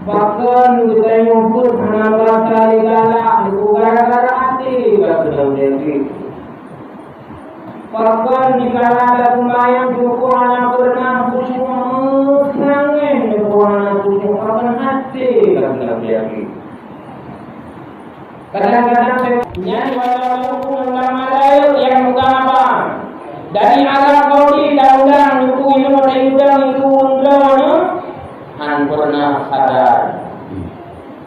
Bahkan kita nyumput menambah kali galak itu gara-gara hati kata Nabi. Bahkan jika ada pembayang cukup anak pernah khusyuk senangin cukup anak khusyuk bahkan hati kata Nabi. Kadang-kadang saya nyanyi walaupun ulama lain yang bukan apa dari Arab Saudi undang itu pernah sadar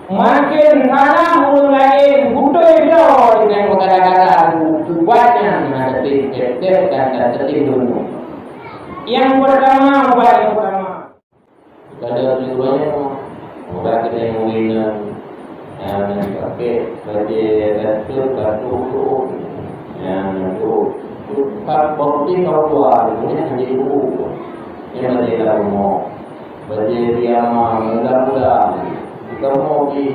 makin salah mulai butuh itu dengan kadang-kadang buatnya ada titik dan tertib dulu. Yang pertama kada dulunya udah kita yang winner yang pakai baju batu yang itu pak bukti kau keluar ini hanya ibu yang ada mau baju dia muda kamu di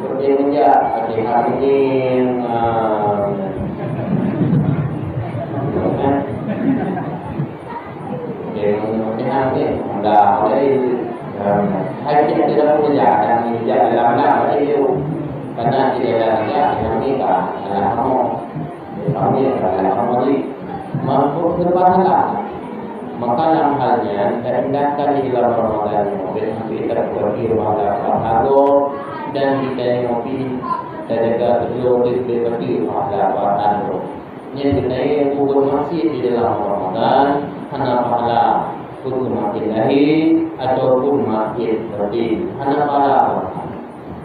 bekerja hati-hati dah hai tidak kerja dan tidak dalam itu karena tidak kerja yang kita kamu mampu berpahala. Maka dalam halnya terendahkan di dalam Ramadan kita pergi Ramadan dan kita ngopi terjaga beliau di Ramadan. Yang kita yang kubur masih di dalam Ramadan hanya pahala kubur makin lahir ataupun makin berdiri hanya pahala.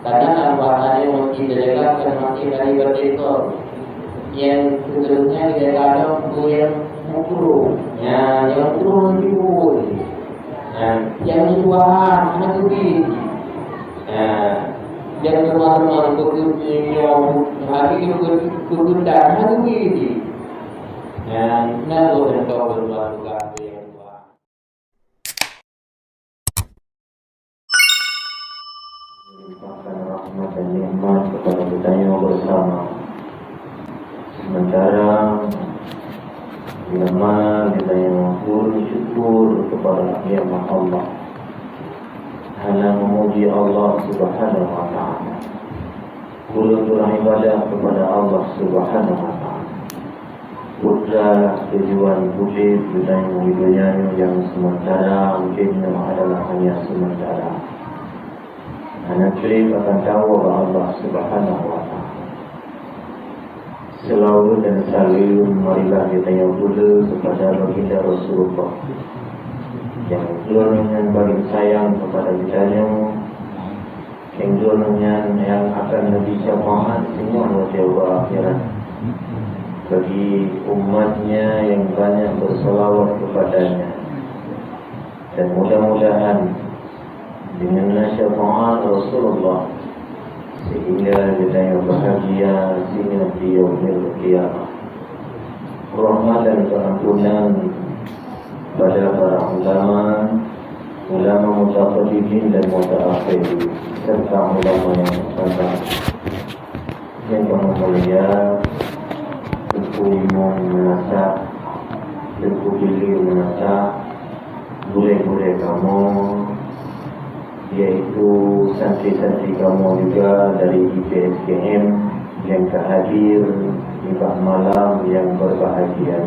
Karena dalam bahasanya masih terjaga dan masih dari berdiri yang seterusnya dijaga untuk yang mukru, yang turun tidur, yang jualan anak lebih, yang teman-teman yang hari itu berguna anak lebih, yang nalar dan kau berbuat juga yang tua. Limpahkan rahmat dan nikmat kepada kita yang bersama. Sementara bila mana kita yang mampu syukur kepada nikmat Allah, hanya memuji Allah Subhanahu wa taala, berdoa ibadah kepada Allah Subhanahu wa taala. Putra tujuan wujud dan wujudnya yang sementara wujudnya adalah hanya sementara. Anak cerita akan tahu bahwa Allah Subhanahu wa taala selalu dan selalu marilah kita yang dulu kepada baginda Rasulullah yang dengan bagi sayang kepada kita yang dengan yang akan lebih syafaat semua wajah akhirat bagi umatnya yang banyak berselawat kepadanya, dan mudah-mudahan dengan syafaat Rasulullah sehingga kita yang bahagia sehingga di yaumil qiyamah. Rahmat dan keampunan pada para ulama mutaqaddimin dan mutaakhirin serta ulama yang sabar yang mulia, Tuku Imam Menasa, Tuku Bili Menasa, boleh kamu, yaitu santri-santri kamu juga dari IPSKM yang hadir di malam yang berbahagia,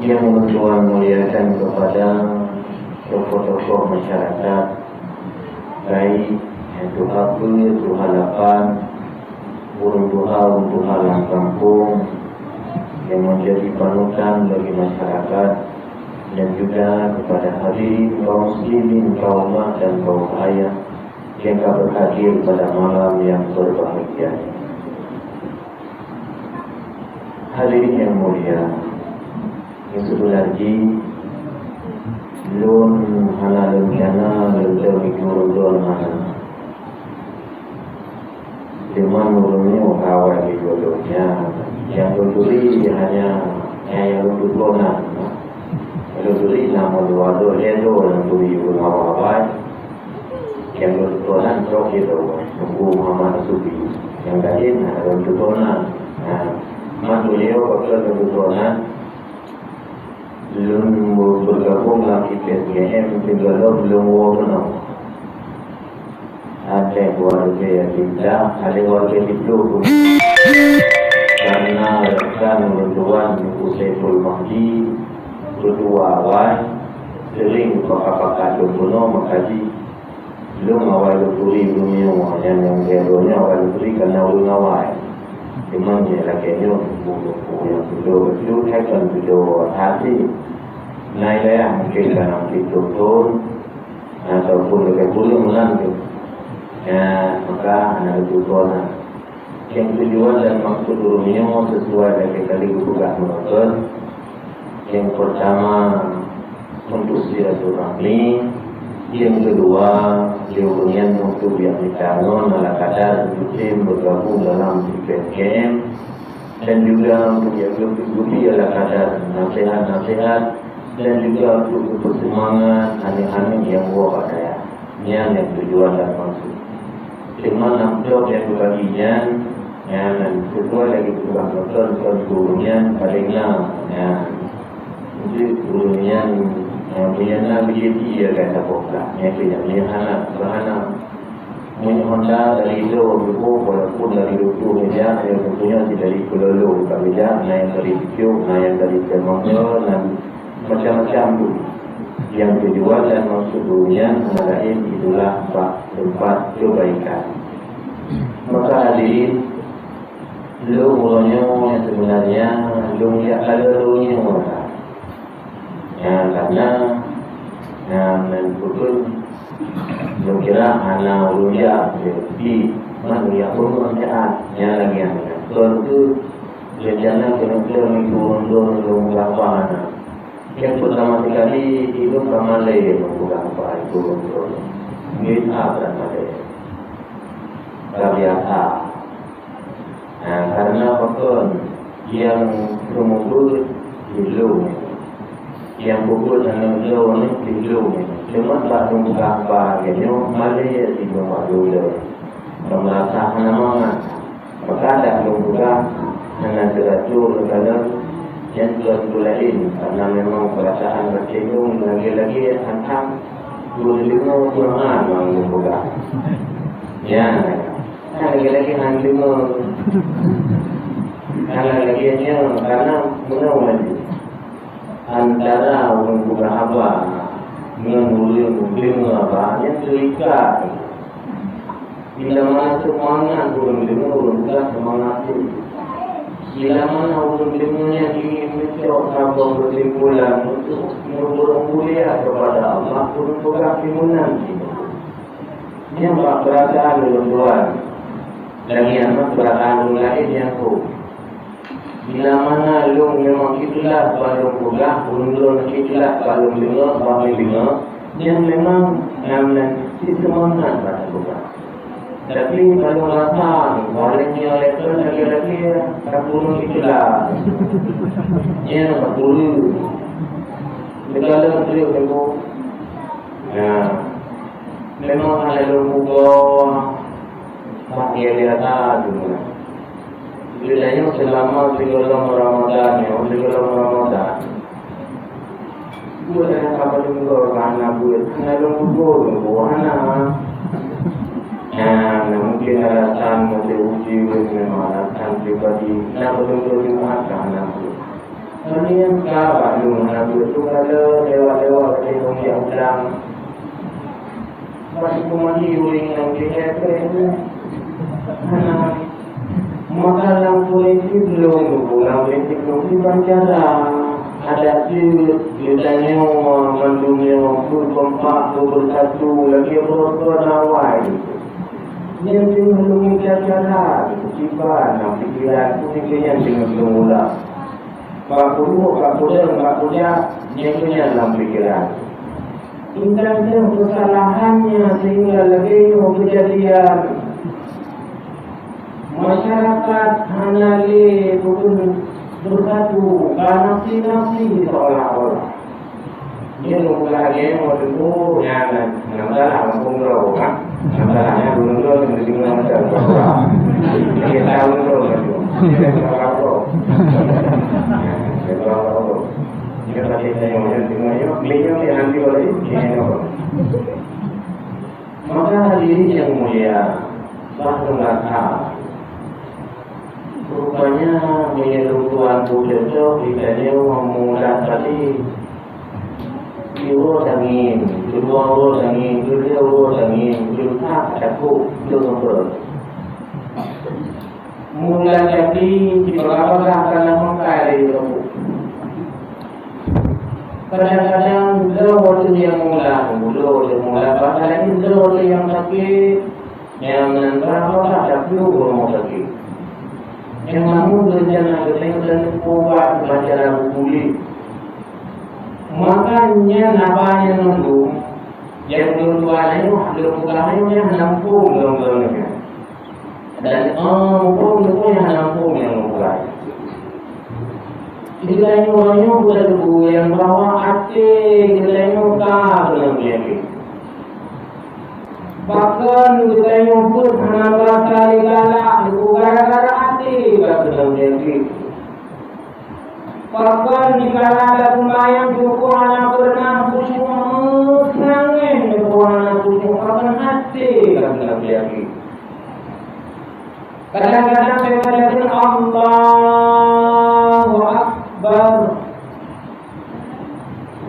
yang berdoa muliakan kepada tokoh-tokoh masyarakat, baik itu apa, itu halapan, burung doa untuk alam kampung yang menjadi panutan bagi masyarakat, dan juga kepada hadirin kaum muslimin, kaum mak dan kaum ayah yang berhadir pada malam yang berbahagia. Hadirin yang mulia, yang sebelah lagi lun halalun jana lun nurul mana dengan nurulnya awal di dulunya yang duduri hanya yang dudukona duduri nama dua lendo yang duduri awal yang dudukonan terus itu tunggu Muhammad Sufi yang lain ada dudukonan mantunya waktu dudukonan belum bergabung dalam IPSGM belum wabunau. Ada warga yang tidak, ada warga itu karena rekan berduaan Usaiful Mahdi berdua awal sering pakar-pakar berbunuh makaji belum awal turi dunia yang gadonya awal turi karena ulun awal memang dia lakinya yang betul tekan betul hati naiklah mungkin dalam tutur ataupun lebih belum lanjut ya maka anak tutur yang tujuan dan maksud dunia sesuai dengan kali tugas menonton. Yang pertama untuk silaturahmi, yang kedua kemudian untuk yang dicangon ala kadar tim bergabung dalam IPSGM dan juga untuk yang lebih ala kadar nasihat-nasihat dan juga untuk bersemangat aneh-aneh yang buat ada yang tujuan dan maksud. Cuma job yang berbaginya dan sesuai lagi tugas menonton turunnya palinglah jadi turunnya yang punya nabi dia kata pokok yang tidak punya anak berana punya Honda dari itu walaupun dari itu meja yang tentunya dari Kulolu meja yang dari Kyo yang dari Kemonyo dan macam-macam tu yang dijual dan maksud dunia lain itulah tempat kebaikan. Maka hadirin lu mulanya yang sebenarnya lu ya kalau lu karena betul kira anak ulia di mana ya pun manfaat yang lagi yang itu rencana kena turun lapangan yang pertama kali itu Malay membuka apa itu ini apa Malay kabiasa karena faktor yang mengumpul dulu yang pukul dengan jauh ni tidur cuma tak membuka apa gitu Malaysia tidur dulu merasa nama maka ada membuka dengan teratur dalam yang lain karena memang perasaan bercenderung lagi-lagi hantam dulu kurang membuka ya lagi-lagi hantam lagi-laginya karena menawar antara orang bukan apa mengulung apa yang terikat bila mana semangat orang bukan semangat itu bila mana orang dengannya ingin mencoba apa bersimpulan untuk bermulia kepada Allah orang bukan timunan yang perasaan orang tuan lagi anak perasaan lain yang tu bila mana lu memang itulah balung buka, undur itulah balung dengar, balung dengar, yang memang si semangat pada buka. Tapi kalau rasa, balungnya lepas lagi tak burung itulah, yang tak burung. Kalau beliau tengok, memang ada lu buka, pakai dia tak tu. Bilanya selama 3 Ramadan buat yang kabar dulu karena buat mungkin alasan masih uji memang alasan pribadi nak betul-betul dimakan ini yang kabar dulu itu kalau lewat tengok yang ulang masih pemandi uling yang kita maka lang polisi belum dibacara ada ditanya mendunia berkompak bersatu lagi bersatu yang belum bicara tiba pikiran yang semula Pak Kuda yang punya dalam pikiran ingatnya kesalahannya sehingga lagi kejadian masyarakat hanya bukan bersatu nafsi seolah-olah dia nunggulah lagi waktu itu yang masalah mengunggul kan masalahnya mengunggul yang di mana masalah dia tahu mengunggul dia Jika tadi saya yang beliau nanti oleh maka hadirin yang mulia, satu langkah rupanya menyeru Tuhan Buddha ditanya memulai tadi Dua dangin, dua dangin, dua dangin, dua aku dua mulai jadi diperlakukan karena mengkari itu. Kadang-kadang dua yang mulai, padahal ini dua yang sakit, yang berapa ada dua sakit. Yang namun berjalan dengan kuat belajar pulih. Makanya nabanya nunggu yang dua-duanya yang nampung dalam dan nampung yang nampung yang mulai kita orangnya berlaku yang bawa hati kita tak dalam diri bahkan kita pun berasa galak gara-gara hati tak dalam diri. Bahkan jika ada pembayang cukup anak berenang khusyuk nangin cukup anak khusyuk akan hati kan lagi. Kadang-kadang saya baca Allahu Akbar.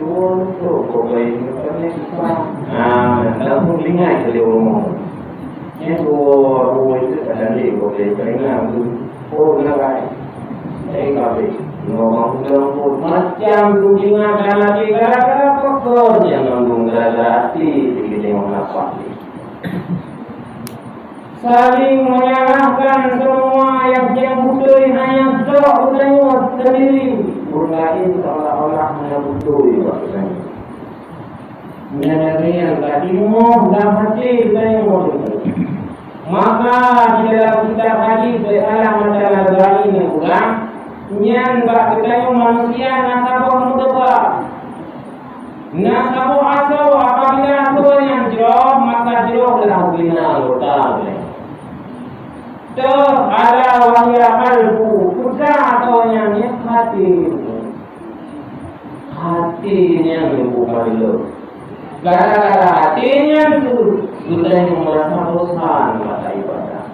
Untuk kau ini dalam telinga itu dia ngomong. Ini itu ada di kau telinga itu. Oh benar. Ngomong macam kunjungan lagi gara-gara kotor yang mengandung hati begitu mengapak. Saling menyalahkan semua yang butuh hanya sok udahnya sendiri. Berlain seolah-olah hanya butuh maksudnya. Menyadari yang tadi mau dalam hati saya mau. Maka di dalam kitab hadis Allah masalah ini ulang. Nyan bak kita manusia nasabah mudabah. Nasabah asal apabila asal yang jauh maka jauh adalah bina lota. Toh ada wahya kalbu kuda atau yang hati. Hatinya bukan lo. Gara-gara hatinya itu sudah yang merasa bosan pada ibadah.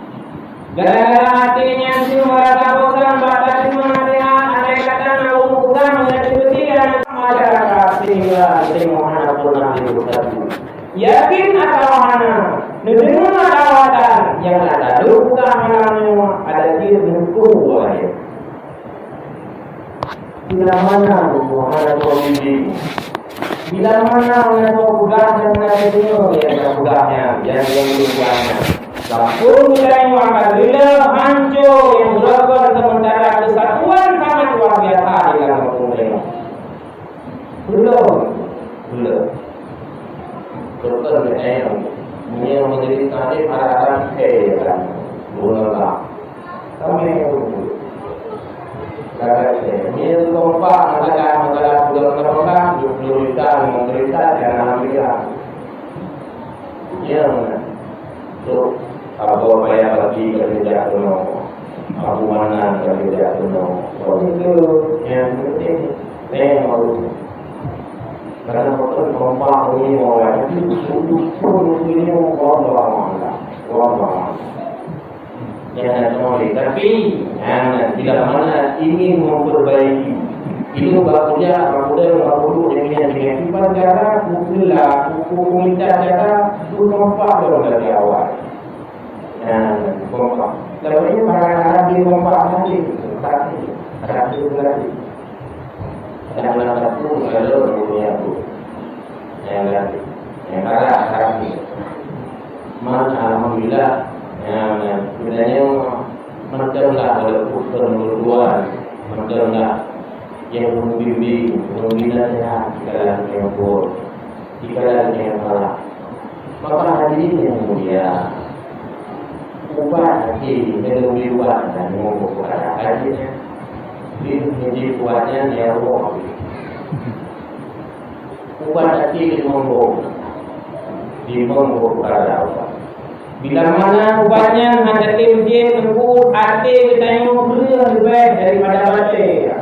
Gara-gara hatinya itu merasa bosan pada yakin atau mana mendengar dawatan yang ada luka mengalami ada di hukum ya. Bila mana ada kondisi, bila mana ada tugas yang ada di yang tugasnya yang tugasnya. Lampun mulai apabila hancur yang berabar sementara kesatuan sangat luar biasa di dalam pemerintah. Belum. Dokter yang menjadi tarif arahan kan, bukanlah. Kami ini kompak masalah bukan menderita jangan ambil. Yang tu apa yang bagi kerja tu apa mana kerja tu itu yang penting memang. Karena betul kompak ini orang itu sudah ini orang. Jangan menolak, tapi tidak mana ingin memperbaiki. Itu bakunya dengan cara hukum minta cara kompak dari awal. Kompak. Kalau ini barang-barang di kompak nanti, lagi. Kadang-kadang satu kalau dunia itu yang lagi, yang kalah ini. Alhamdulillah, sebenarnya macamlah walaupun perluan, macamlah yang membimbing, membina sehat, jika yang buruk, jika yang salah. Maka hadirin yang mulia, ubah hati, melalui ubah dan mengubah hatinya. Jadi kuatnya dia Allah. Ubah hati dimonggo kepada Allah. Bila mana ubahnya hati dia lembut, hati kita yang lebih baik daripada hati.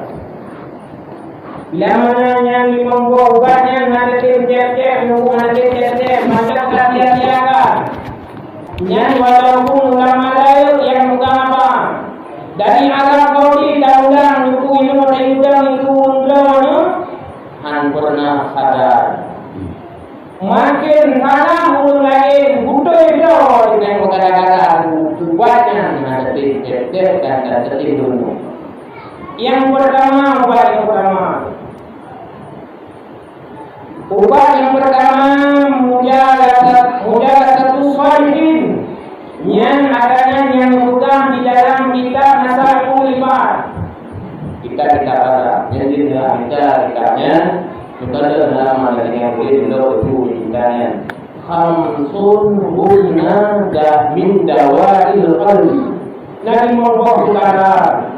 Bila mana yang membuat ubatnya ada tiap-tiap nunggu ada tiap-tiap macam tiap-tiap yang walaupun ulama lain yang bukan apa dari Arab Saudi undang itu undang itu han pernah sadar makin salah ulun lain butuh itu yang kadang-kadang buatnya ada tiap-tiap dan ada tiap yang pertama ubat yang pertama mujalasatu shalihin yang adanya yang bukan di dalam kitab Nasaihul Ibad. Kita baca jadi kitabnya kita dalam ada yang boleh itu kitanya khamsun hunna min dawail qalbi. Nabi Muhammad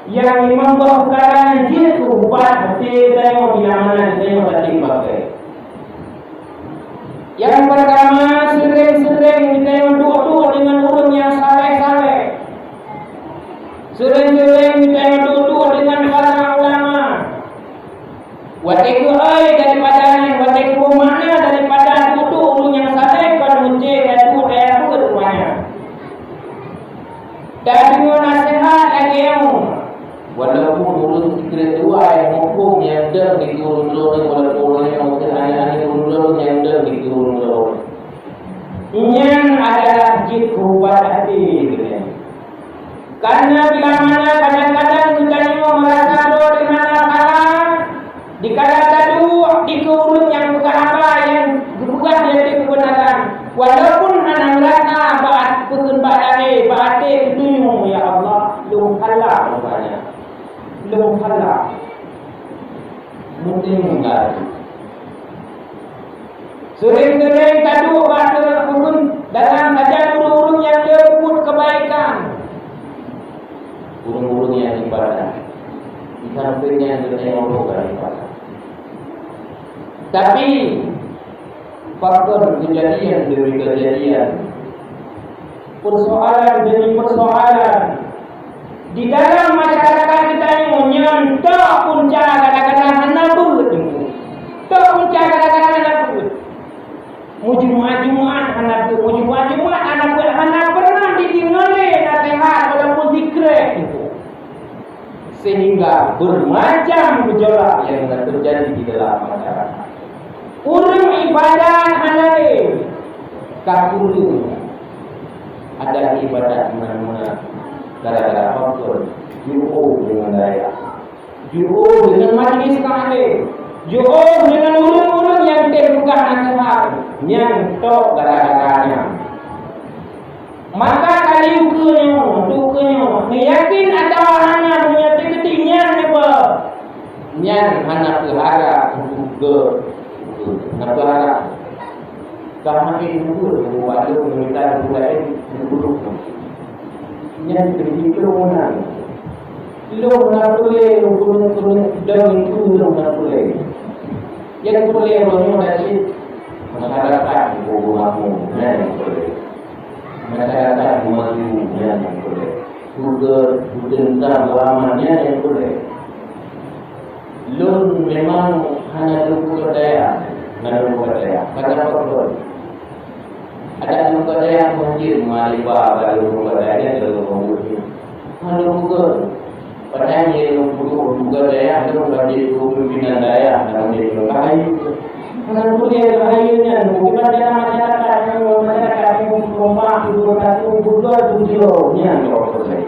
yang membawakan jitu ubat hati tengok bila mana tengok hati pakai. Yang pertama sering-sering tengok dua dengan orang yang saleh-saleh. Sering-sering tengok dua dengan para ulama. Watiku daripada watiku mana daripada dua orang yang saleh kalau uji itu dia pun rupanya. Dan nasihat lagi yang walaupun ulun fikir dua yang hukum yang dah diurus-urus walaupun yang mungkin hanya urus yang dah diurus-urus yang adalah jitu ubat hati karena bila mana kadang-kadang kita merasa di mana kalah dikala tadu dikurun yang bukan apa yang bukan jadi kebenaran walaupun anak merasa baat putun badai baate itu ya Allah lu kalah rupanya belum halal mungkin enggak sering-sering tadu bahasa pun dalam ajar urung yang disebut kebaikan urung-urung yang ibadah di sampingnya kita ngomong ibadah tapi faktor kejadian demi kejadian persoalan demi persoalan di dalam masyarakat kita ini tak punca kadang-kadang anak buat tak punca kadang-kadang anak buat Jumat anak buat anak pernah ditinggali nasihat walaupun dikrek itu sehingga bermacam gejolak yang terjadi di dalam masyarakat orang ibadah anak kakulu ada ibadah mana-mana gara-gara faktor ju'u dengan daya ju'u dengan majlis kahli ju'u dengan urun-urun yang terbuka nasihat yang tok gara-garanya maka kali dukanya yakin ada hanya punya ketinggian nyan hana pelihara untuk pelihara karena itu walau meminta budaya buruk yang begitu mana lo nak boleh turun dan turun nak boleh yang boleh orang dari masyarakat rumahmu yang boleh masyarakat rumahmu yang boleh juga tentang lamanya yang boleh lo memang hanya lupa daya kata apa ada lupa daya mungkin malibah kalau lupa daya kalau mungkin kalau bukan padahal yang lupa daya kalau bagi pimpinan daya dalam dia kalau boleh bahayanya mungkin ada masyarakat yang rumah itu bukan tujuh nya kalau boleh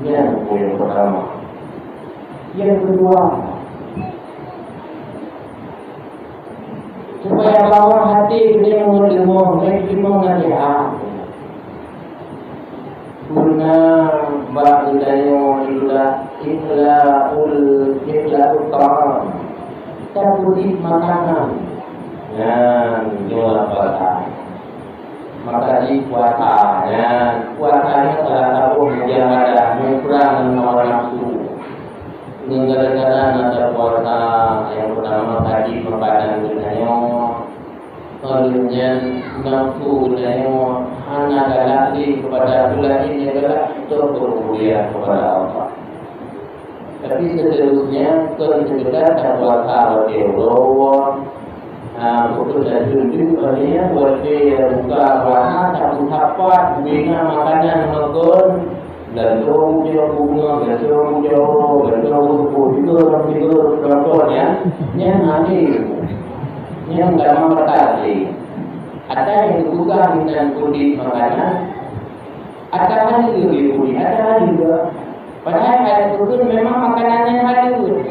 yang pertama yang kedua supaya bawa hati dia mengelimo nasihat guna ba'dayo ikhla'ul ta'am tabudi makanan dan jual apa maka di puasanya salah satu menjaga kurang nomor nafsu negara-negara ada puasa yang pertama tadi membaca gunanya kemudian nafsu gunanya hanya galak kepada bulan ini adalah untuk berkuliah kepada Allah Tapi seterusnya sekedar tanpa hal teologi, untuk dan tunjuk artinya buat dia buka warna satu tapat bina makanan makan dan jauh bunga dan jauh tidur contohnya yang nanti yang nggak mempertali ada yang buka dengan kulit makanan ada lebih kulit ada juga padahal ada pun memang makanannya halus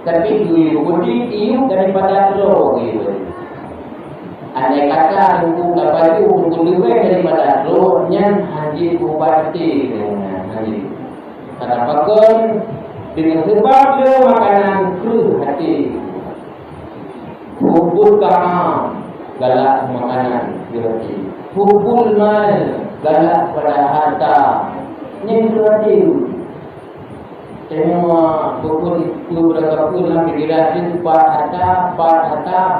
tapi kulit iu daripada telur gitu. Andai kata untuk dapat untuk lebih daripada telurnya haji kubati dengan haji. Karena pakon dengan sebab dia makanan kru hati. Hubul kama galak makanan hati. Hubul mal galak pada harta. Ini hati. Semua buku itu berkapul pikiran part harta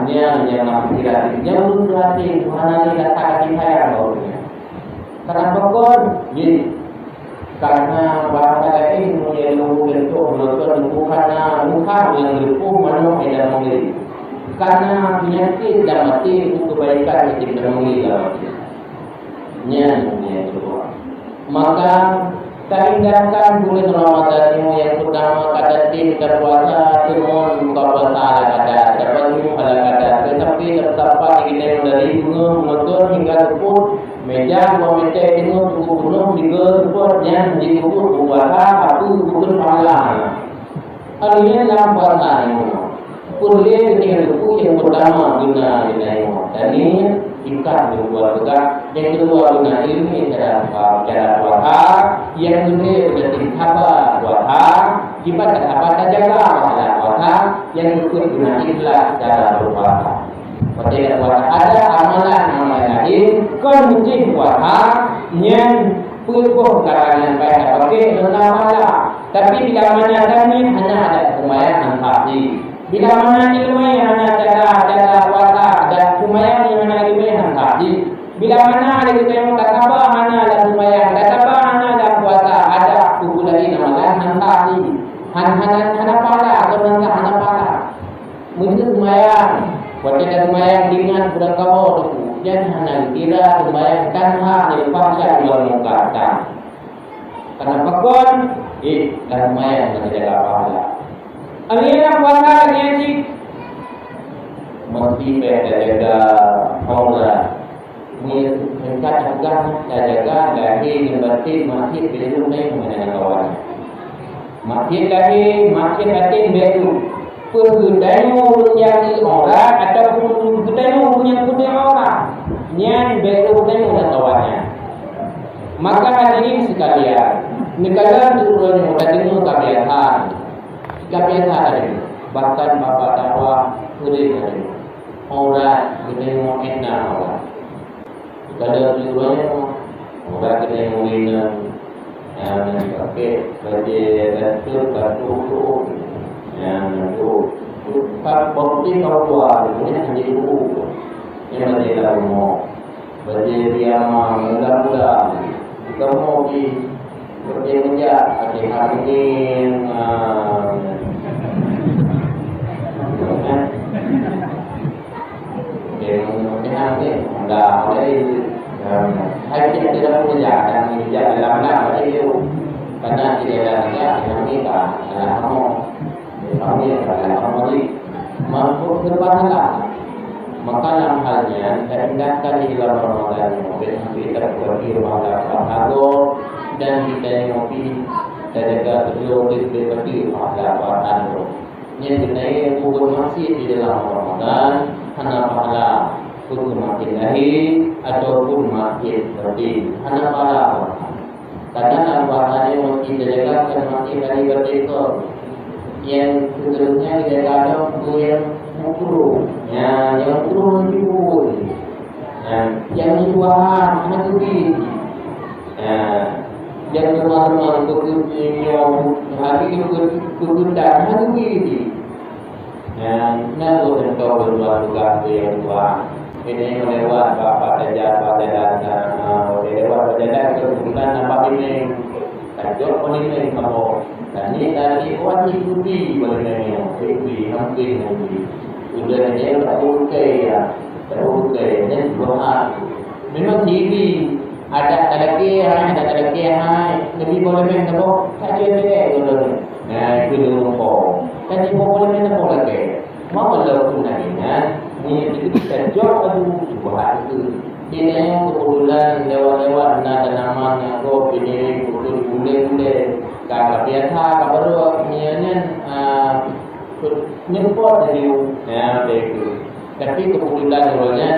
yang pikiran yang berarti mana ni kata saya baunya. Karena pokok ni karena bahasa ini mulai bentuk karena muka yang berpuk mana ada mungkin. Karena penyakit dan mati untuk kebaikan itu tidak mungkin dalam itu. Maka tak hindarkan bulan Ramadan yang pertama kata tim terpuasa semua buka puasa kata dapat hala kata tetapi terdapat kita dari bunga motor hingga sepuluh meja dua meja tengok tunggu penuh tiga supportnya menjadi ukur puasa satu ukur pahala. Artinya dalam puasa ini kuliah dengan buku yang pertama guna ini dan ini ikat dua tegak yang kedua guna ilmu cara puasa yang kedua berarti sabar puasa ibadah apa jaga puasa yang kedua guna ikhlas cara berpuasa pada puasa ada amalan lain kunci puasa yang puluh karangan baik pakai nama tapi bila mana kami hanya ada sembahyang hati. Bila mana ilmu yang ada puasa dan sembahyang yang mana ilmu yang tadi. Bila mana ada kita yang tak sabar mana ada sembahyang, tak sabar mana ada puasa, ada tubuh lagi nama yang tadi. Hana pala atau nangka hana pala. Mesti sembahyang, wajib sembahyang dengan berkawal tu. Jangan hana kira sembahyang tanha dipaksa luar muka tak. Karena pakon, dan sembahyang menjaga pahala. Alina puasa ni mesti jaga orang. Mereka jaga lahir batin masih belum naik mana kawan. Masih lahir masih batin belum. Pergudayu yang orang ataupun pergudayu punya orang. Yang belum naik mana kawannya. Maka hadirin sekalian, negara turun mudah kebiasaan. Kebiasaan bahkan bapa dakwah kulit dari orang kita mau enak orang. Kalau tujuannya orang kita mau enak, yang pakai baju batu yang itu bukti keluar ini jadi buku yang baju kamu baju dia muda kamu di kerja ada hari ini hai tidak punya dan tidak dalam nama itu karena tidak ada yang kita kamu yang mampu berpahala maka dalam halnya terindahkan di dalam Ramadan kita pergi rumah Allah dan kita ngopi jaga beliau seperti pahala yang dinai pun masih di dalam Ramadan hana pahala pun makin lahir ataupun makin berdi hana pahala karena puasa ini mesti dijaga dan masih dari berdekat yang seterusnya dijaga ada untuk yang makruh yang makruh menjibun yang suahan hati yang teman-teman yang hari itu berguna hati dan nalu dan kau berbuat juga yang tua ini melewat bapak saja pada dan lewat saja kemudian nampak ini tajuk ini kamu Tadi wajib cuti boleh cuti hampir nanti. Sudah dia tak boleh ya, tak boleh dan doa. Memang TV ada lebih boleh main tak saja dia boleh. Nah itu dulu kok. Tadi boleh main tak boleh. Mau kalau pun nantinya, ni itu kita jauh buat itu. Ini yang kebetulan lewat-lewat ada namanya kok ini boleh kakak biasa kakak baru niatnya nyempot dari ya begitu. Tapi kebetulan orangnya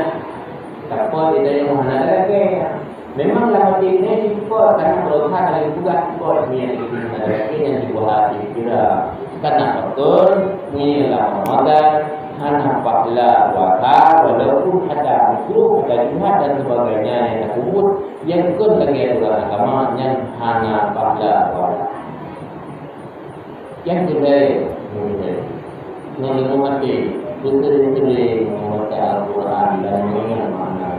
takut tidak yang mana lagi. Memang lama ini nyempot karena kalau tak ada juga nyempot niat ini lagi yang dibuat kira karena betul ini lama makan. Hana pakla wata walaupun ada makruh ada jihad dan sebagainya yang disebut yang ikut lagi aturan agama yang hana pakla wata. Yang kedua, menghormati betul-betul menghormati Al-Quran dan mengenal makna.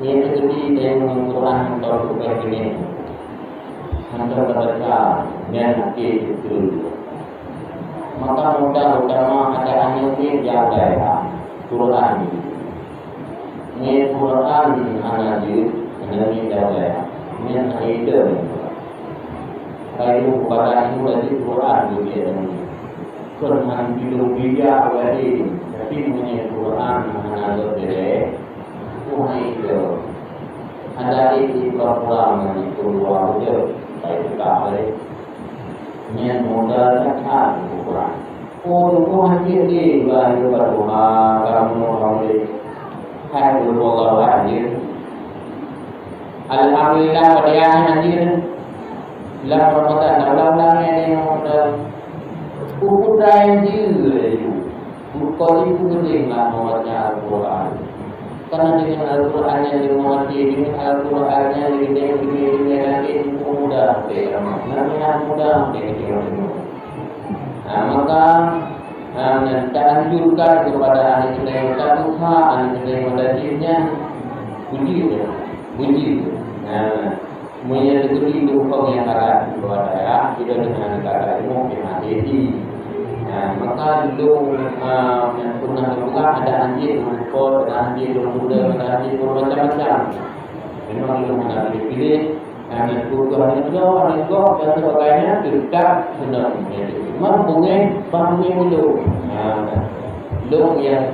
Yang ketiga yang Al-Quran atau bukan ini antara mereka yang betul. Maka mudah utama ada anjing yang daya Quran ini Quran anjing daya ini ada kalau pada itu dari Quran juga Quran hidup dia awalnya tapi punya Quran anjing daya Quran itu ada di Quran itu luar biasa baik sekali. Yang modal cakap Quran. Oh, hadir di bahagia berdoa kamu ramai. Hai berdoa hadir. Alhamdulillah pada hadir. Dalam Ramadan, dalam yang modal. Ukuran itu. Bukan itu dengan membaca Al-Quran. Karena dengan Al-Quran yang dimati, dengan Al-Quran yang lagi mudah, namanya mudah maka kita anjurkan kepada ahli kita yang satu ahli kita yang wajibnya puji. Menyedikit hukum yang akan kepada ya, tidak dengan kata ilmu yang hati. Maka dulu yang pernah juga ada anjing rumput, ada anjing muda, ada anjing macam-macam. Memang belum ada dipilih. Karena kebutuhan itu orang dan sebagainya dekat sebenarnya. Mempunyai dulu. Dulu yang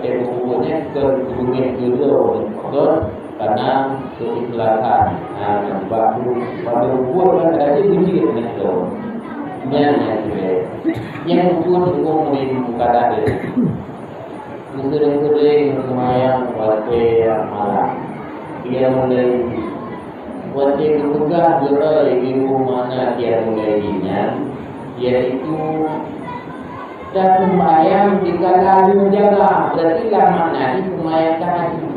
kebutuhannya kebutuhan dulu, karena keikhlasan. Baru buat kan ada kunci dengan itu. Yang pun mulai buka tadi sering-sering semayang waktu yang malam dia mulai waktu juga ibu mana dia mulai dinya yaitu dan semayang jika lalu jaga berarti lama nanti semayang tahajud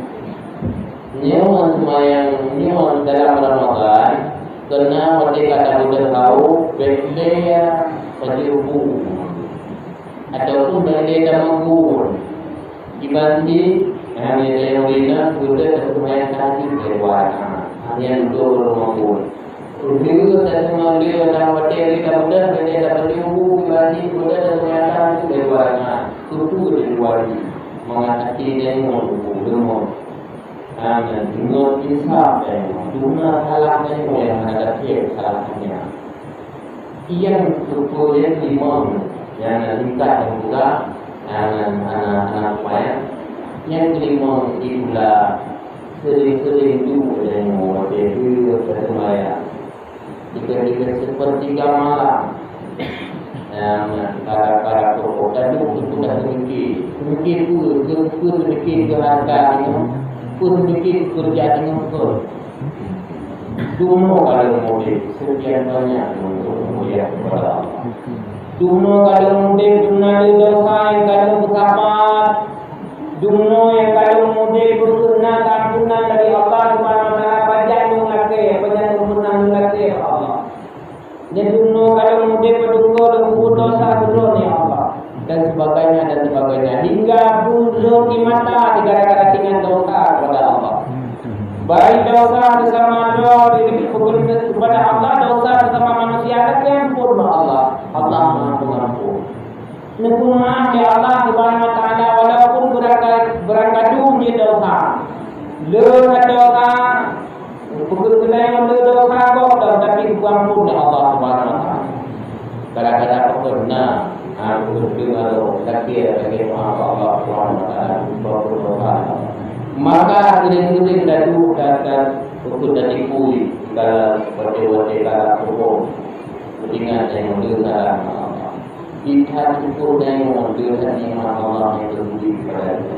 nyaman dalam Ramadan karena mereka tak boleh tahu benda berjumpa ataupun benda menggur dibanding yang lainnya sudah semuanya tadi berwarna hanya untuk menggur. Dulu saya mengambil dalam materi tak boleh benda berjumpa dibanding sudah semuanya tadi berwarna tutup berwarna mengatasi dan menggur. Dengan insaf dan dengan salahnya yang ada salahnya. Yang sebetulnya imam yang tingkat dan juga anak-anak payah. Yang kelima itulah sering-sering itu yang mewakili persembahyangan. Jika sepertiga malam para pokok tadi sudah sedikit ke harga ini. Pun sedikit kerja dengan betul. Dumo kalau mudik sekian banyak untuk mulia kepada Allah. Dumo kalau mudik benar dosa yang kalau bersabar. Dumo yang kalau mudik bersunnah ampunan dari Allah Subhanahu Wa Taala panjang lagi Allah. Dan dumo kalau mudik berdungko dosa dulu ni Allah. Dan sebagainya hingga buzur di mata gara-gara tinggal dosa kepada Allah. Baik dosa bersama doa kepada Allah, dosa bersama Nukuma ke Allah Subhanahu Wa Taala walaupun berangkadung je dosa. Le dosa, pegulai le dosa kok tapi diampun oleh Allah Subhanahu Wa Taala. Kadang-kadang pernah aku dengar tapi bagi Allah Subhanahu Wa Taala berdoa. Maka kering-kering dadu dan untuk dari kui dalam berdewa dalam hukum dengan yang mendengar kita syukur dengan mendengar nikmat Allah yang terbudi kepada kita.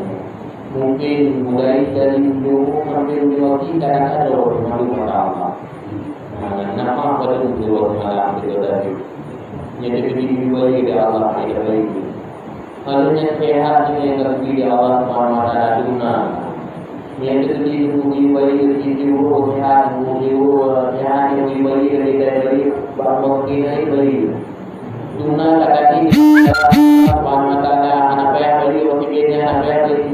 Mungkin mulai dari dulu sampai dua kita ada malu kepada Allah. Nama pada dua malam itu tadi. Jadi dibimbing oleh Allah yang baik. Halnya sehat yang terbudi Allah Subhanahu Wa Taala dunia. Yang dibimbing oleh jiwa sehat, jiwa sehat yang dibimbing dari bahwa kita baik. Tuna tadi Subhanahu Wa Taala anak yang beli oksigennya anak yang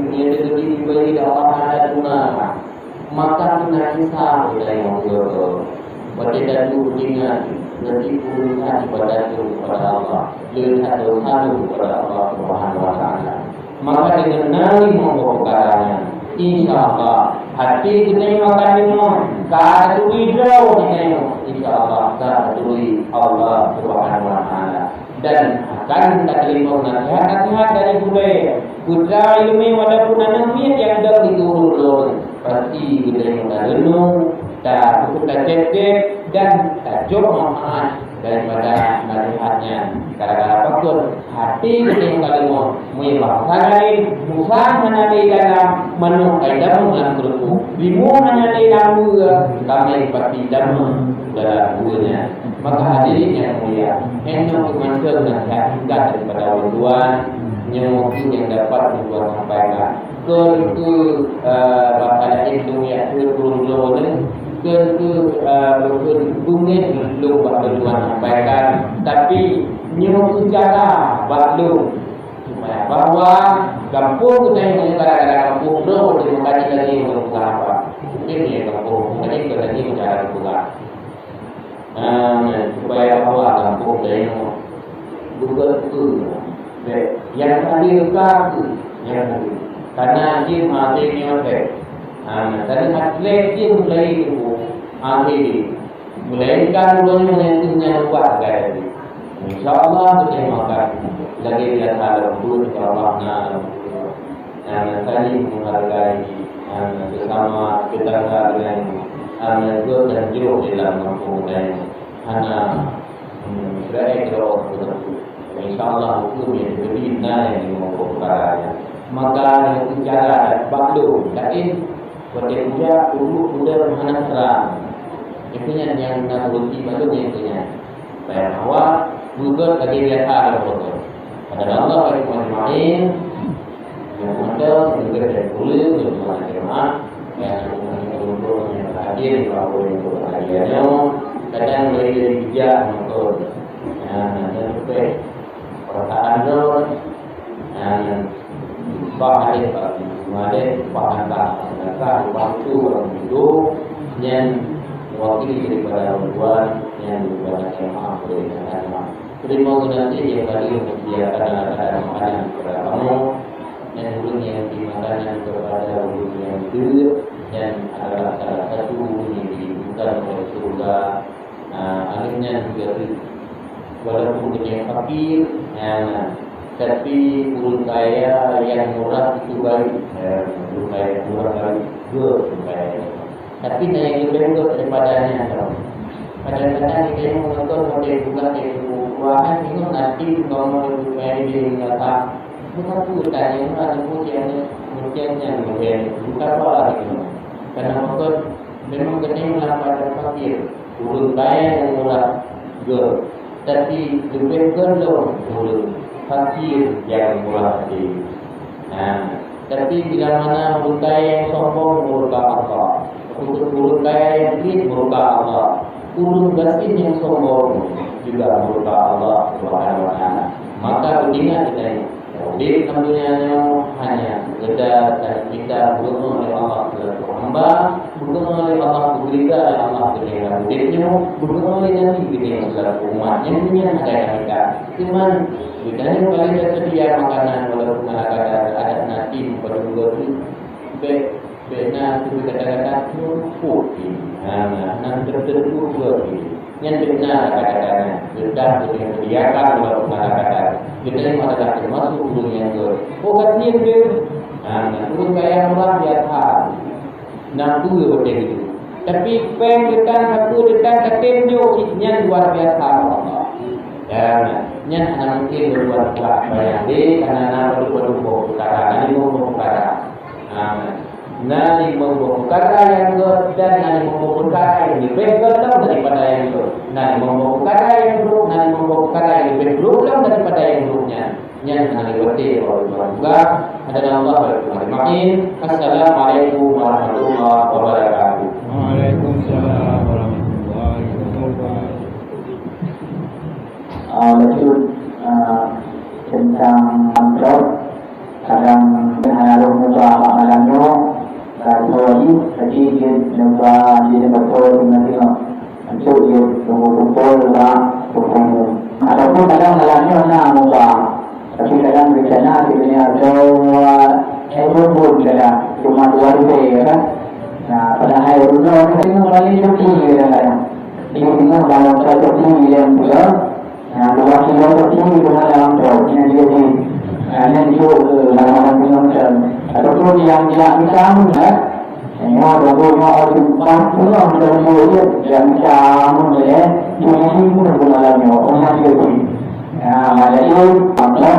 dibeli Allah ada tuna maka tuna kisah kita yang berdoa pada dulu ingat nanti urusan kepada Allah lihat dosa kepada Allah Subhanahu Wa Taala maka dengan nari memperkaranya insyaallah hati kita makan minum kadu hijau kita insyaallah kadu Allah Subhanahu Wa Taala dan akan tak terima nasihat-nasihat dari budaya putra ilmu walaupun anaknya yang dah diturun pasti kita yang dah renung tak kita cek dan tak jauh manfaat daripada nasihatnya kadang-kadang faktor hati kita yang terima melaksanakan musang menjadi dalam menu dalam berku bimu menjadi dalam kami pasti dalam buahnya maka hadirin yang mulia hanya untuk manusia nasihat juga daripada orang Tuhan yang dapat dibuat sampaikan ke bahasa itu ya turun ke bungin belum bahasa Tuhan sampaikan tapi nyuruh cara belum bahwa kampung kita yang kadang-kadang kampung belum dimulai lagi untuk apa mungkin ya kampung mungkin kita lagi cara pulang supaya bawa kampung dari Google itu yang tadi luka yang tadi karena dia mati ni tadi atlet dia mulai itu mulai kan mulai yang kuat gaya ini insyaallah kita makan lagi dia salah dulu Allah tadi menghargai bersama kita dengan gue dan jauh dalam kampung dan hanya berada jauh insyaallah hukum yang berbina yang memperkaranya maka yang bicara baklu lain berdekat dulu sudah mana serang itu yang nak berhenti baru yang punya bayar awal juga tadi biasa ada foto ada Allah bagi main yang ada juga dari kulit yang mana yang hadir kalau itu hadiahnya kadang boleh jadi bijak untuk dan supaya perasaan dan bahan bahan waktu orang hidup yang mewakili daripada orang yang berbuat yang maaf dengan terima kasih yang tadi menyediakan makanan kepada kamu dan ulun yang dimakan kepada ulun yang itu dan adalah salah satu yang dibutuhkan oleh surga akhirnya juga walaupun yang fakir tapi ulun kaya yang murah itu baik ulun kaya murah baik juga tapi yang lebih baik daripadanya kadang-kadang kita menonton model juga itu wah ini nanti kalau main di nyata bukan bukan yang ada mungkinnya bukan apa lagi karena motor memang kena pada fakir ulun kaya yang murah juga tapi lebih gendong ulun fakir yang murah hati tapi bila mana ulun kaya yang sombong murka Allah untuk ulun kaya yang kiri murka Allah ulun gaskin yang sombong juga murka Allah Subhanahu wa Ta'ala maka beringat kita ini di dunia hanya kita dan kita berdoa oleh Allah selaku hamba berdoa oleh Allah berdoa oleh Allah dengan dirinya berdoa oleh Nabi dengan selaku umat yang punya ada kita cuman Dan yang paling tersedia makanan walaupun ada nasi pada dua tu, benar tu kata-kata cukup. Nanti tertentu dua tu. Yang benar kata-kata sudah disediakan walaupun kata-kata. Kita ni malah termasuk dunia tu. Oh kasih dia. Terus kaya orang biasa. Nak dua hotel itu. Tapi peng dekat satu dekat katim jo isinya luar biasa Allah. Dan nya nanti berbuat kuat bayar deh karena perlu perkara ini mau perkara. Nanti mau perkara yang dan nanti mau perkara yang lebih besar daripada yang itu. Nanti mau perkara yang buruk, nanti mau perkara yang lebih buruk daripada yang buruknya. Yang nanti berarti Allah juga adalah Allah berfirman. Assalamualaikum warahmatullahi wabarakatuh. Waalaikumsalam warahmatullahi wabarakatuh. Lanjut tentang mantra kadang harus mencoba amalannya lagi tadi dia mencoba dia betul dengan dia untuk dia betul lah ataupun kadang amalannya nak mencoba tapi kadang bencana dia ada pun kadang cuma 2 rupiah kan. Nah pada hari itu kita mulai cuti kadang-kadang ini dalam satu cuti yang juga. Nah, kalau kita bertemu dengan dalam yang jadi, yang juga dalam macam ataupun yang tidak macam, semua berguna untuk bantuan dalam yang macam, jadi pun berguna dalamnya orang jadi. Nah, jadi apa